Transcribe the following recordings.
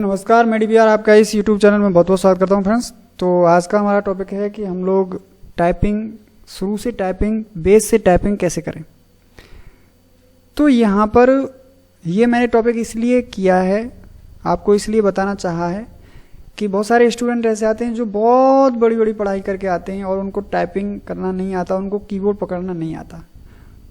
नमस्कार, मैं डीबीआर आपका इस यूट्यूब चैनल में बहुत बहुत स्वागत करता हूं फ्रेंड्स। तो आज का हमारा टॉपिक है कि हम लोग टाइपिंग शुरू से टाइपिंग बेस से टाइपिंग कैसे करें। तो यहाँ पर ये मैंने टॉपिक इसलिए किया है, आपको इसलिए बताना चाहा है कि बहुत सारे स्टूडेंट ऐसे आते हैं जो बहुत बड़ी बड़ी पढ़ाई करके आते हैं और उनको टाइपिंग करना नहीं आता, उनको कीबोर्ड पकड़ना नहीं आता।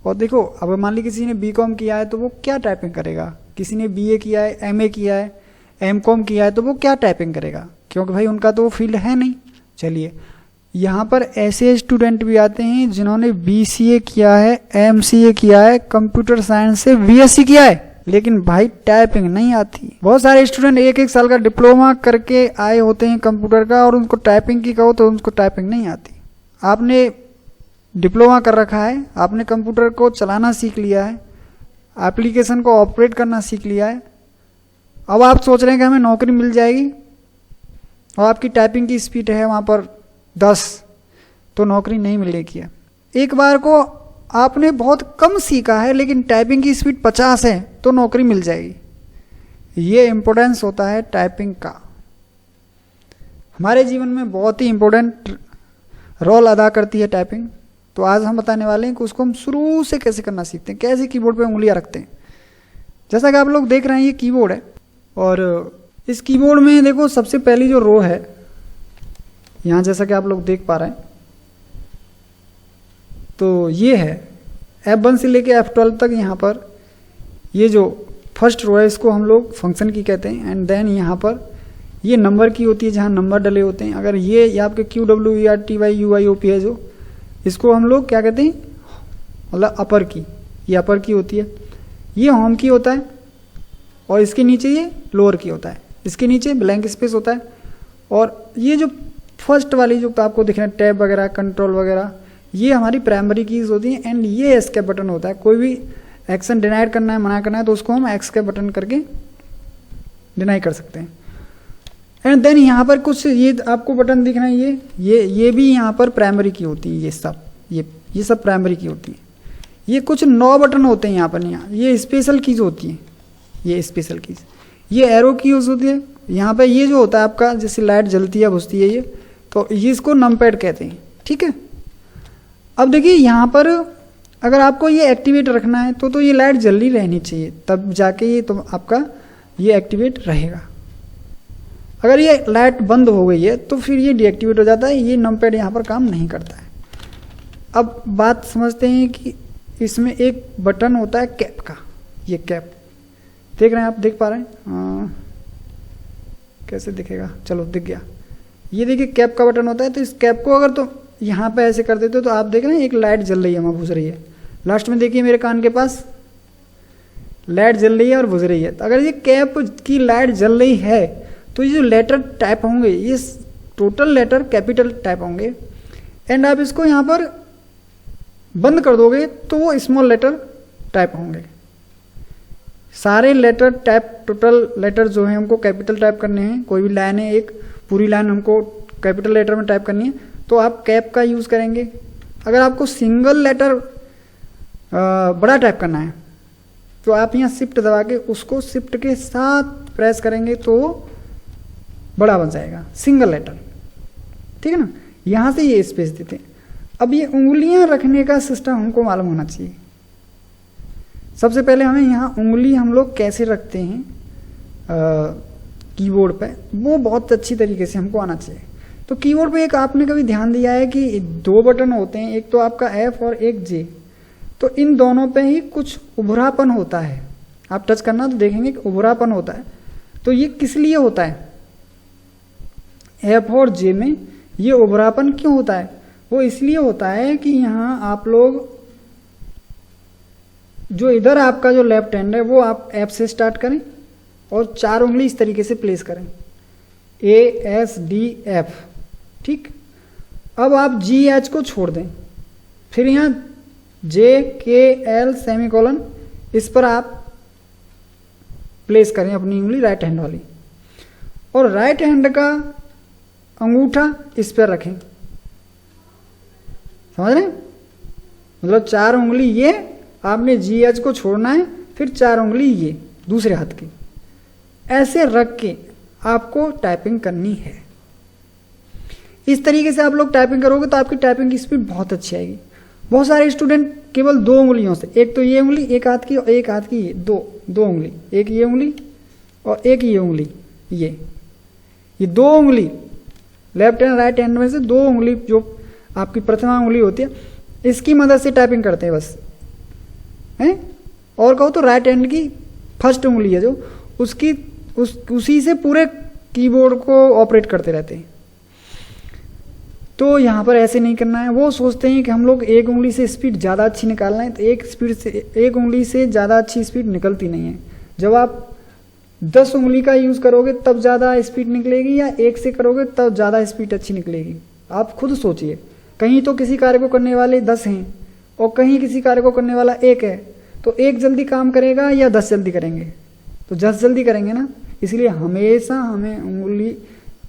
और देखो, अब मान ली किसी ने बीकॉम किया है तो वो क्या टाइपिंग करेगा, किसी ने बीए किया है, एमए किया है, एमकॉम किया है तो वो क्या टाइपिंग करेगा, क्योंकि भाई उनका तो वो फील्ड है नहीं। चलिए, यहाँ पर ऐसे स्टूडेंट भी आते हैं जिन्होंने बीसीए किया है, एमसीए किया है, कंप्यूटर साइंस से बीएससी किया है, लेकिन भाई टाइपिंग नहीं आती। बहुत सारे स्टूडेंट एक एक साल का डिप्लोमा करके आए होते हैं कंप्यूटर का और उनको टाइपिंग की कहो तो उनको टाइपिंग नहीं आती। आपने डिप्लोमा कर रखा है, आपने कंप्यूटर को चलाना सीख लिया है, एप्लीकेशन को ऑपरेट करना सीख लिया है, अब आप सोच रहे हैं कि हमें नौकरी मिल जाएगी और आपकी टाइपिंग की स्पीड है वहाँ पर 10, तो नौकरी नहीं मिलेगी। एक बार को आपने बहुत कम सीखा है लेकिन टाइपिंग की स्पीड 50 है तो नौकरी मिल जाएगी। ये इम्पोर्टेंस होता है टाइपिंग का, हमारे जीवन में बहुत ही इम्पोर्टेंट रोल अदा करती है टाइपिंग। तो आज हम बताने वाले हैं कि उसको हम शुरू से कैसे करना सीखते हैं, कैसे कीबोर्ड पे उंगलियां रखते हैं। जैसा कि आप लोग देख रहे हैं, ये कीबोर्ड है और इस कीबोर्ड में देखो सबसे पहली जो रो है यहाँ, जैसा कि आप लोग देख पा रहे हैं, तो ये है F1 से लेके F12 तक। यहाँ पर ये जो फर्स्ट रो है इसको हम लोग फंक्शन की कहते हैं। एंड देन यहाँ पर ये नंबर की होती है जहाँ नंबर डले होते हैं। अगर ये आपके QWERTY UIOP है जो, इसको हम लोग क्या कहते हैं, मतलब अपर की, ये अपर की होती है। ये होम की होता है और इसके नीचे ये लोअर की होता है, इसके नीचे ब्लैंक स्पेस होता है। और ये जो फर्स्ट वाली जो आपको दिख रहा है टैब वगैरह, कंट्रोल वगैरह, ये हमारी प्राइमरी कीज होती हैं। एंड ये एस्केप बटन होता है। कोई भी एक्शन डिनाई करना है, मना करना है, तो उसको हम एस्केप बटन करके डिनाई कर सकते हैं। एंड देन यहाँ पर कुछ ये आपको बटन दिख रहे हैं, ये भी यहाँ पर प्राइमरी की होती है। ये सब प्राइमरी की होती है। ये कुछ 9 बटन होते हैं यहाँ पर, ये स्पेशल कीज होती है, ये स्पेशल कीज, ये एरो की यूज होती है। यहाँ पे ये जो होता है आपका, जैसे लाइट जलती है बुझती है, ये तो ये इसको नंपैड कहते हैं। ठीक है, अब देखिए यहाँ पर अगर आपको ये एक्टिवेट रखना है तो ये लाइट जल्दी रहनी चाहिए, तब जाके ये तो आपका ये एक्टिवेट रहेगा। अगर ये लाइट बंद हो गई है तो फिर ये डीएक्टिवेट हो जाता है, ये नंपैड यहाँ पर काम नहीं करता है। अब बात समझते हैं कि इसमें एक बटन होता है कैप का, ये कैप देख रहे हैं आप, देख पा रहे हैं कैसे दिखेगा, चलो दिख गया। ये देखिए कैप का बटन होता है। तो इस कैप को अगर तो यहाँ पे ऐसे कर देते हो तो आप देख रहे हैं एक लाइट जल रही है, वहाँ बुझ रही है। लास्ट में देखिए मेरे कान के पास लाइट जल रही है और बुझ रही है। तो अगर ये कैप की लाइट जल रही है तो ये जो लेटर टाइप होंगे ये टोटल लेटर कैपिटल टाइप होंगे। एंड आप इसको यहाँ पर बंद कर दोगे तो वो स्मॉल लेटर टाइप होंगे। सारे लेटर टाइप, टोटल लेटर जो है हमको कैपिटल टाइप करने हैं। कोई भी लाइन है, एक पूरी लाइन हमको कैपिटल लेटर में टाइप करनी है तो आप कैप का यूज़ करेंगे। अगर आपको सिंगल लेटर बड़ा टाइप करना है तो आप यहाँ शिफ्ट दबा के उसको शिफ्ट के साथ प्रेस करेंगे तो बड़ा बन जाएगा सिंगल लेटर। ठीक है ना, यहाँ से ये स्पेस देते हैं। अब ये उंगलियां रखने का सिस्टम हमको मालूम होना चाहिए। सबसे पहले हमें यहाँ उंगली हम लोग कैसे रखते हैं कीबोर्ड पे, वो बहुत अच्छी तरीके से हमको आना चाहिए। तो कीबोर्ड पे एक आपने कभी ध्यान दिया है कि 2 बटन होते हैं, एक तो आपका F और एक J। तो इन दोनों पे ही कुछ उभरापन होता है, आप टच करना तो देखेंगे कि उभरापन होता है। तो ये किस लिए होता है, F और J में ये उभरापन क्यों होता है? वो इसलिए होता है कि यहाँ आप लोग जो इधर आपका जो लेफ्ट हैंड है वो आप F से स्टार्ट करें और 4 उंगली इस तरीके से प्लेस करें, ASDF। ठीक, अब आप GH को छोड़ दें, फिर यहाँ JKL सेमीकोलन, इस पर आप प्लेस करें अपनी उंगली राइट हैंड वाली, और राइट हैंड का अंगूठा इस पर रखें। समझ रहे हैं, मतलब 4 उंगली ये आपने GH को छोड़ना है, फिर 4 उंगली ये दूसरे हाथ की ऐसे रख के आपको टाइपिंग करनी है। इस तरीके से आप लोग टाइपिंग करोगे तो आपकी टाइपिंग की स्पीड बहुत अच्छी आएगी। बहुत सारे स्टूडेंट केवल 2 उंगलियों से, एक तो ये उंगली एक हाथ की और एक हाथ की दो उंगली, एक ये उंगली और एक ये उंगली, ये 2 उंगली लेफ्ट एंड राइट हैंड में से 2 उंगली जो आपकी प्रथमा उंगली होती है, इसकी मदद से टाइपिंग करते हैं बस हैं। और कहो तो राइट हैंड की फर्स्ट उंगली है जो उसी से पूरे कीबोर्ड को ऑपरेट करते रहते हैं। तो यहाँ पर ऐसे नहीं करना है। वो सोचते हैं कि हम लोग एक उंगली से स्पीड ज़्यादा अच्छी निकालना है, तो एक उंगली से ज़्यादा अच्छी स्पीड निकलती नहीं है। जब आप 10 उंगली का यूज़ करोगे तब ज़्यादा स्पीड निकलेगी, या एक से करोगे तब ज़्यादा स्पीड अच्छी निकलेगी। आप खुद सोचिए, कहीं तो किसी कार्य को करने वाले 10 हैं और कहीं किसी कार्य को करने वाला 1 है, तो 1 जल्दी काम करेगा या 10 जल्दी करेंगे? तो 10 जल्दी करेंगे ना। इसलिए हमेशा हमें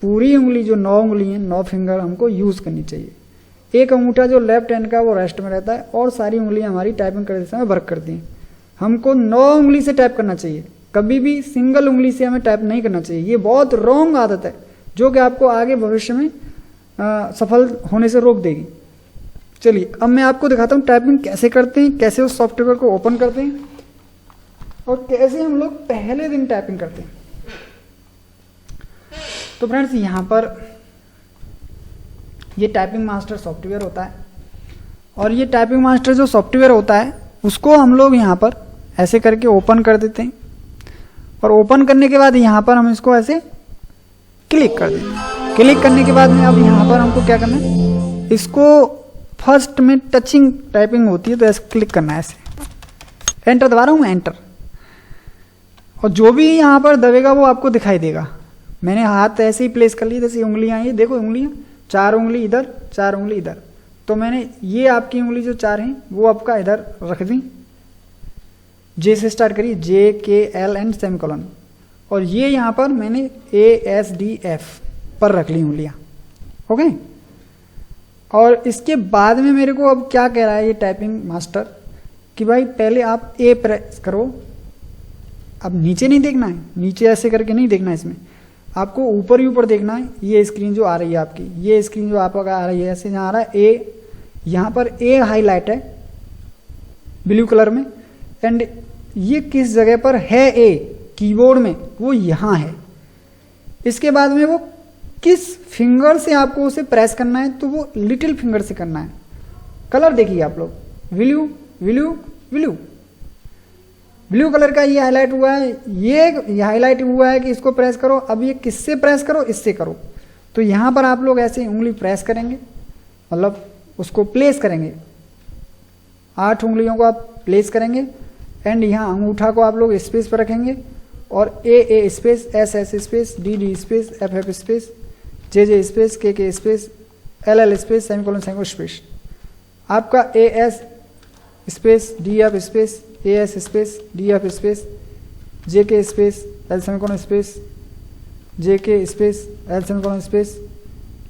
पूरी उंगली जो 9 उंगली है, 9 फिंगर हमको यूज़ करनी चाहिए। एक अंगूठा जो लेफ्ट हैंड का वो रेस्ट में रहता है और सारी उंगलियां हमारी टाइपिंग करते समय वर्क करती हैं। हमको 9 उंगली से टाइप करना चाहिए, कभी भी सिंगल उंगली से हमें टाइप नहीं करना चाहिए। ये बहुत रॉन्ग आदत है जो कि आपको आगे भविष्य में सफल होने से रोक देगी। चलिए अब मैं आपको दिखाता हूँ टाइपिंग कैसे करते हैं, कैसे उस सॉफ्टवेयर को ओपन करते हैं और कैसे हम लोग पहले दिन टाइपिंग करते हैं। तो फ्रेंड्स यहाँ पर ये टाइपिंग मास्टर सॉफ्टवेयर होता है और ये टाइपिंग मास्टर जो सॉफ्टवेयर होता है उसको हम लोग यहाँ पर ऐसे करके ओपन कर देते हैं और ओपन करने के बाद यहाँ पर हम इसको ऐसे क्लिक कर देते हैं। क्लिक करने के बाद में अब यहाँ पर हमको क्या करना है, इसको फर्स्ट में टचिंग टाइपिंग होती है तो ऐसे क्लिक करना है, ऐसे एंटर दबा रहा हूँ मैं, एंटर। और जो भी यहाँ पर दबेगा वो आपको दिखाई देगा। मैंने हाथ ऐसे ही प्लेस कर लिए, जैसे उंगलियां ये देखो, उंगलियां 4 उंगली इधर 4 उंगली इधर। तो मैंने ये आपकी उंगली जो 4 हैं वो आपका इधर रख दी, जे से स्टार्ट करिए, JKL एंड सेमीकोलन। और ये यहाँ पर मैंने ASDF पर रख ली उंगलियां, ओके। और इसके बाद में मेरे को अब क्या कह रहा है ये टाइपिंग मास्टर कि भाई पहले आप A प्रेस करो। अब नीचे नहीं देखना है, नीचे ऐसे करके नहीं देखना है, इसमें आपको ऊपर ही ऊपर देखना है। ये स्क्रीन जो आ रही है आपकी, ये स्क्रीन जो आपका आ रही है, ऐसे यहाँ आ रहा है A, यहाँ पर A हाईलाइट है ब्लू कलर में, एंड ये किस जगह पर है A कीबोर्ड में, वो यहाँ है। इसके बाद में वो किस फिंगर से आपको उसे प्रेस करना है, तो वो लिटिल फिंगर से करना है। कलर देखिए आप लोग, blue blue blue blue colour का ये हाईलाइट हुआ है। ये हाईलाइट हुआ है कि इसको प्रेस करो। अब ये किससे प्रेस करो, इससे करो। तो यहाँ पर आप लोग ऐसे उंगली प्रेस करेंगे, मतलब उसको प्लेस करेंगे, 8 उंगलियों को आप प्लेस करेंगे एंड यहाँ अंगूठा को आप लोग स्पेस पर रखेंगे और A space, S space, D space, F space, J space, K space, LL space, semicolon space. आपका AS space, DF space, AS space, DF space, JK space, L semicolon space, JK space, L semicolon space,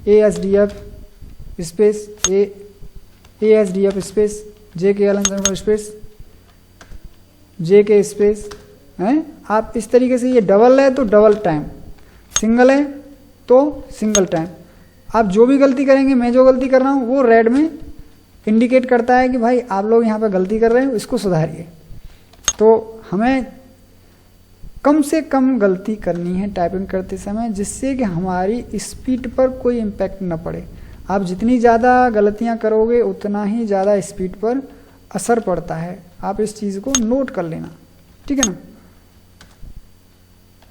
ASDF space, ASDF space, JKL semicolon space, JK space है। आप इस तरीके से, ये double है तो double time, single है तो सिंगल टाइम। आप जो भी गलती करेंगे, मैं जो गलती कर रहा हूँ वो रेड में इंडिकेट करता है कि भाई आप लोग यहाँ पे गलती कर रहे हो, इसको सुधारिए। तो हमें कम से कम गलती करनी है टाइपिंग करते समय, जिससे कि हमारी स्पीड पर कोई इम्पैक्ट न पड़े। आप जितनी ज़्यादा गलतियाँ करोगे उतना ही ज़्यादा स्पीड पर असर पड़ता है। आप इस चीज़ को नोट कर लेना, ठीक है ना।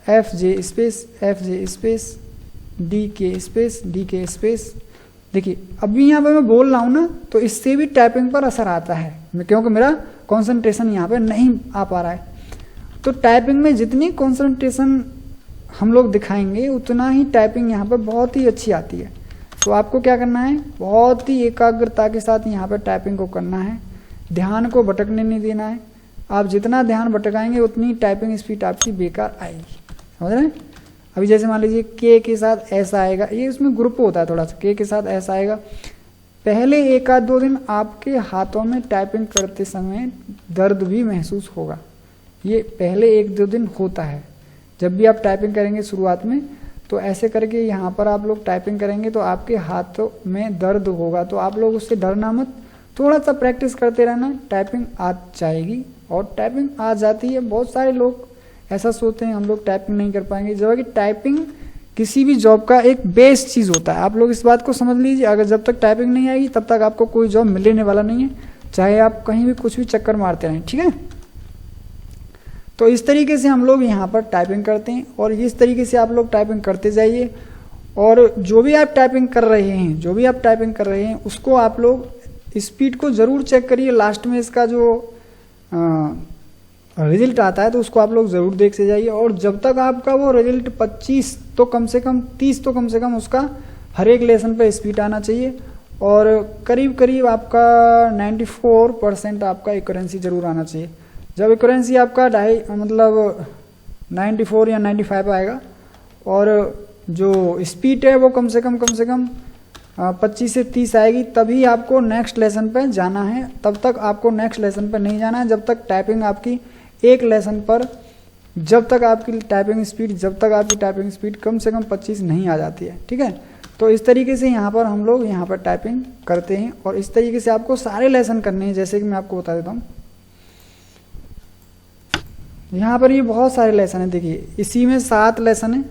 FJ space, FJ space, DK space, DK space. देखिए अभी यहाँ पे मैं बोल रहा हूँ ना, तो इससे भी टाइपिंग पर असर आता है, क्योंकि मेरा कंसंट्रेशन यहाँ पे नहीं आ पा रहा है। तो टाइपिंग में जितनी कंसंट्रेशन हम लोग दिखाएंगे उतना ही टाइपिंग यहाँ पे बहुत ही अच्छी आती है। तो आपको क्या करना है, बहुत ही एकाग्रता के साथ यहाँ पे टाइपिंग को करना है, ध्यान को भटकने नहीं देना है। आप जितना ध्यान भटकाएंगे उतनी टाइपिंग स्पीड आपकी बेकार आएगी, समझ रहे हैं। अभी जैसे मान लीजिए K के साथ ऐसा आएगा, ये उसमें ग्रुप होता है थोड़ा सा, K के साथ ऐसा आएगा। पहले 1-2 दिन आपके हाथों में टाइपिंग करते समय दर्द भी महसूस होगा, ये पहले 1-2 दिन होता है। जब भी आप टाइपिंग करेंगे शुरुआत में तो ऐसे करके यहाँ पर आप लोग टाइपिंग करेंगे तो आपके हाथों में दर्द होगा, तो आप लोग उससे डरना मत, थोड़ा सा प्रैक्टिस करते रहना, टाइपिंग आ जाएगी और टाइपिंग आ जाती है। बहुत सारे लोग ऐसा सोचते हैं हम लोग टाइपिंग नहीं कर पाएंगे, जबकि टाइपिंग किसी भी जॉब का एक बेस्ट चीज़ होता है। आप लोग इस बात को समझ लीजिए, अगर जब तक टाइपिंग नहीं आएगी तब तक आपको कोई जॉब मिलने वाला नहीं है, चाहे आप कहीं भी कुछ भी चक्कर मारते रहें, ठीक है। तो इस तरीके से हम लोग यहाँ पर टाइपिंग करते हैं और इस तरीके से आप लोग टाइपिंग करते जाइए। और जो भी आप टाइपिंग कर रहे हैं उसको आप लोग स्पीड को ज़रूर चेक करिए। लास्ट में इसका जो रिजल्ट आता है तो उसको आप लोग ज़रूर देख से जाइए। और जब तक आपका वो रिजल्ट 25 तो कम से कम 30 तो कम से कम उसका हर एक लेसन पे स्पीड आना चाहिए। और करीब करीब आपका 94% आपका एक्यूरेंसी ज़रूर आना चाहिए। जब एक्यूरेंसी आपका 94 या 95 आएगा और जो स्पीड है वो कम से कम 25 से 30 आएगी, तभी आपको नेक्स्ट लेसन पे जाना है। तब तक आपको नेक्स्ट लेसन पे नहीं जाना है जब तक टाइपिंग आपकी एक लेसन पर जब तक आपकी टाइपिंग स्पीड कम से कम 25 नहीं आ जाती है, ठीक है। तो इस तरीके से यहाँ पर हम लोग यहाँ पर टाइपिंग करते हैं और इस तरीके से आपको सारे लेसन करने हैं। जैसे कि मैं आपको बता देता हूँ, यहाँ पर ये बहुत सारे लेसन है, देखिए इसी में 7 लेसन है।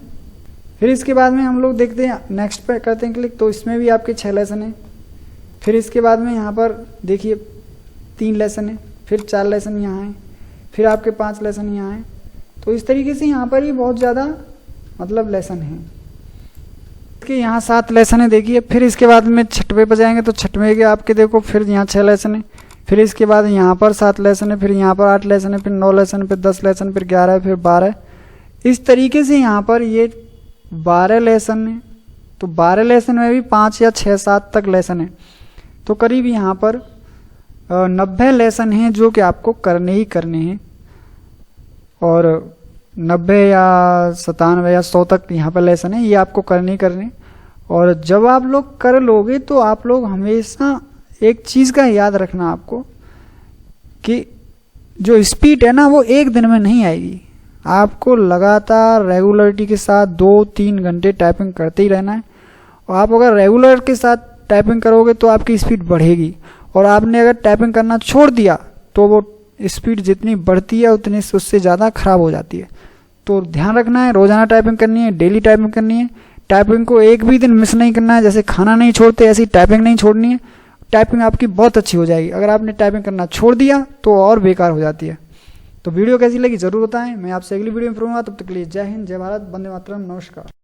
फिर इसके बाद में हम लोग देखते हैं नेक्स्ट पे करते हैं क्लिक, तो इसमें भी आपके 6 लेसन है। फिर इसके बाद में यहाँ पर देखिए 3 लेसन है, फिर 4 लेसन यहाँ है, फिर आपके 5 लेसन यहाँ है। तो इस तरीके से यहाँ पर ही बहुत ज़्यादा मतलब लेसन है कि यहाँ 7 लेसन है देखिए। फिर इसके बाद में 6वें पे जाएंगे तो 6वें के आपके देखो फिर यहाँ 6 लेसन है। फिर इसके बाद यहाँ पर 7 लेसन है, फिर यहाँ पर 8 लेसन है, फिर 9 लेसन, फिर 10 लेसन, फिर 11, फिर 12। इस तरीके से यहाँ पर ये 12 लेसन है। तो 12 लेसन में भी 5 या 6 7 तक लेसन है। तो करीब यहाँ पर 90 लेसन हैं जो कि आपको करने ही करने हैं। और 90 या 97 या 100 तक यहाँ पर लेसन है, ये आपको करने ही करने। और जब आप लोग कर लोगे तो आप लोग हमेशा एक चीज़ का याद रखना आपको कि जो स्पीड है ना वो एक दिन में नहीं आएगी। आपको लगातार रेगुलरिटी के साथ 2-3 घंटे टाइपिंग करते ही रहना है। और आप अगर रेगुलर के साथ टाइपिंग करोगे तो आपकी स्पीड बढ़ेगी। और आपने अगर टाइपिंग करना छोड़ दिया तो वो स्पीड जितनी बढ़ती है उतनी उससे ज़्यादा खराब हो जाती है। तो ध्यान रखना है, रोज़ाना टाइपिंग करनी है, डेली टाइपिंग करनी है। टाइपिंग को एक भी दिन मिस नहीं करना है। जैसे खाना नहीं छोड़ते ऐसी टाइपिंग नहीं छोड़नी है। टाइपिंग आपकी बहुत अच्छी हो जाएगी। अगर आपने टाइपिंग करना छोड़ दिया तो और बेकार हो जाती है। तो वीडियो कैसी लगी जरूर बताएं। मैं आपसे अगली वीडियो में मिलूंगा, तब तक के लिए जय हिंद, जय भारत, वंदे मातरम, नमस्कार।